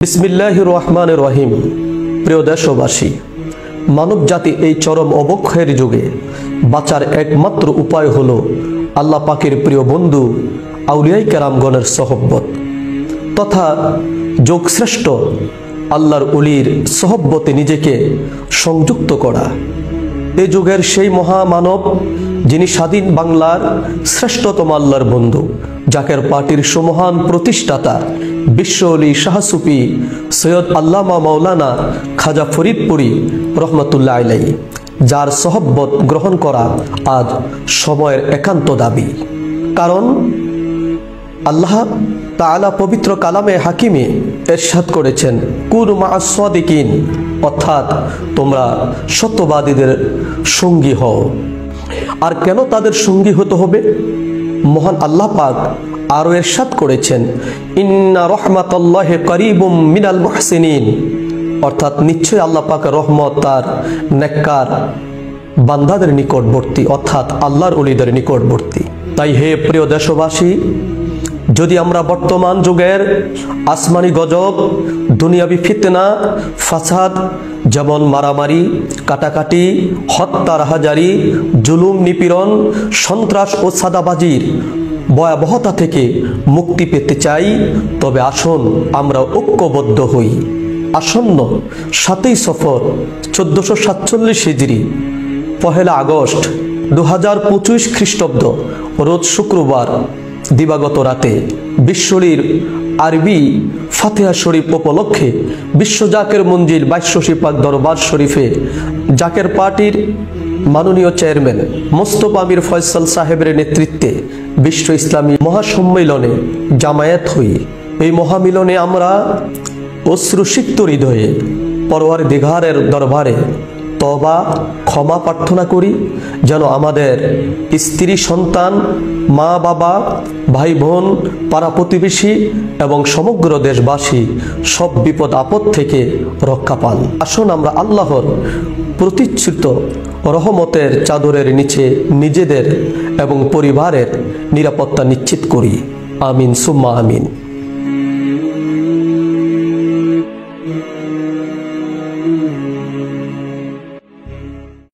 বিসমিল্লাহির রহমানির রহিম। প্রিয় দেশবাসী, মানব জাতি এই চরম অবক্ষয়ের যুগে বাঁচার একমাত্র উপায় হলো আল্লাহ পাকের প্রিয় বন্ধু আউলিয়ায়ে কেরামগণের সহবত তথা যোগশ্রেষ্ঠ আল্লাহর ওলির সহবতে নিজেকে সংযুক্ত করা। এই যুগের সেই মহামানব যিনি স্বাধীন বাংলার শ্রেষ্ঠতম আল্লাহর বন্ধু, জাকের পার্টির সমহান প্রতিষ্ঠাতা বিশ্ব ওলি শাহ সুফি সৈয়দ আল্লামা মাওলানা খাজা ফরিদপুরি রহমতুল্লাহ আলাইহি, যার সহবত গ্রহণ করা আজ সময়ের একান্ত দাবি। কারণ আল্লাহ তাআলা পবিত্র কালামে হাকিমে ইরশাদ করেছেন, কুনু মা'আস সাদিকিন, অর্থাৎ তোমরা সত্যবাদীদের সঙ্গী হও। আর কেন তাদের সঙ্গী হতে হবে? মহান আল্লাহ পাক আরো ইরশাদ করেছেন, ইন্না রাহমাতাল্লাহি করিবুম মিনাল মুহসিনিন, অর্থাৎ নিশ্চয়ই আল্লাহ পাকের রহমত তার নেককার বান্দাদের নিকটবর্তী, অর্থাৎ আল্লাহর ওলিদের নিকটবর্তী। তাই হে প্রিয় দেশবাসী, যদি আমরা বর্তমান যুগের আসমানি গজব, দুনিয়াবি ফিতনা, ফাসাদ, যেমন মারামারি, কাটাকাটি, হত্যা, রাহাজারি, জুলুম, নিপীড়ন, সন্ত্রাস ও সাদাবাজির ভয়াবহতা থেকে মুক্তি পেতে চাই, তবে আসুন আমরা ঐক্যবদ্ধ হই। আসন্ন 7ই সফর 1447 হিজরি, 1 আগস্ট 2025 খ্রিস্টাব্দ, রোজ শুক্রবার দিবাগত রাতে বিশ্বলির আরবি ফাতিহা শরীফ উপলক্ষে বিশ্ব জাকের মঞ্জিল 2200 পাক দরবার শরীফে জাকের পার্টির মাননীয় চেয়ারম্যান মোস্তফা আমির ফয়সাল সাহেবের নেতৃত্বে বিশ্ব ইসলামী মহাসম্মেলনে জামায়াত হই। এই মহামিলনে আমরা অশ্রুসিক্ত হৃদয়ে পরওয়ারদিগারের দরবারে তওবা ক্ষমা প্রার্থনা করি, যেন আমাদের স্ত্রী, সন্তান, মা বাবা, ভাই বোন, পাড়া প্রতিবেশী এবং সমগ্র দেশবাসী সব বিপদ আপদ থেকে রক্ষা পান। আসুন আমরা আল্লাহর প্রতিশ্রুত রহমতের চাদরের নিচে নিজেদের এবং পরিবারের নিরাপত্তা নিশ্চিত করি। আমিন সুম্মা আমিন।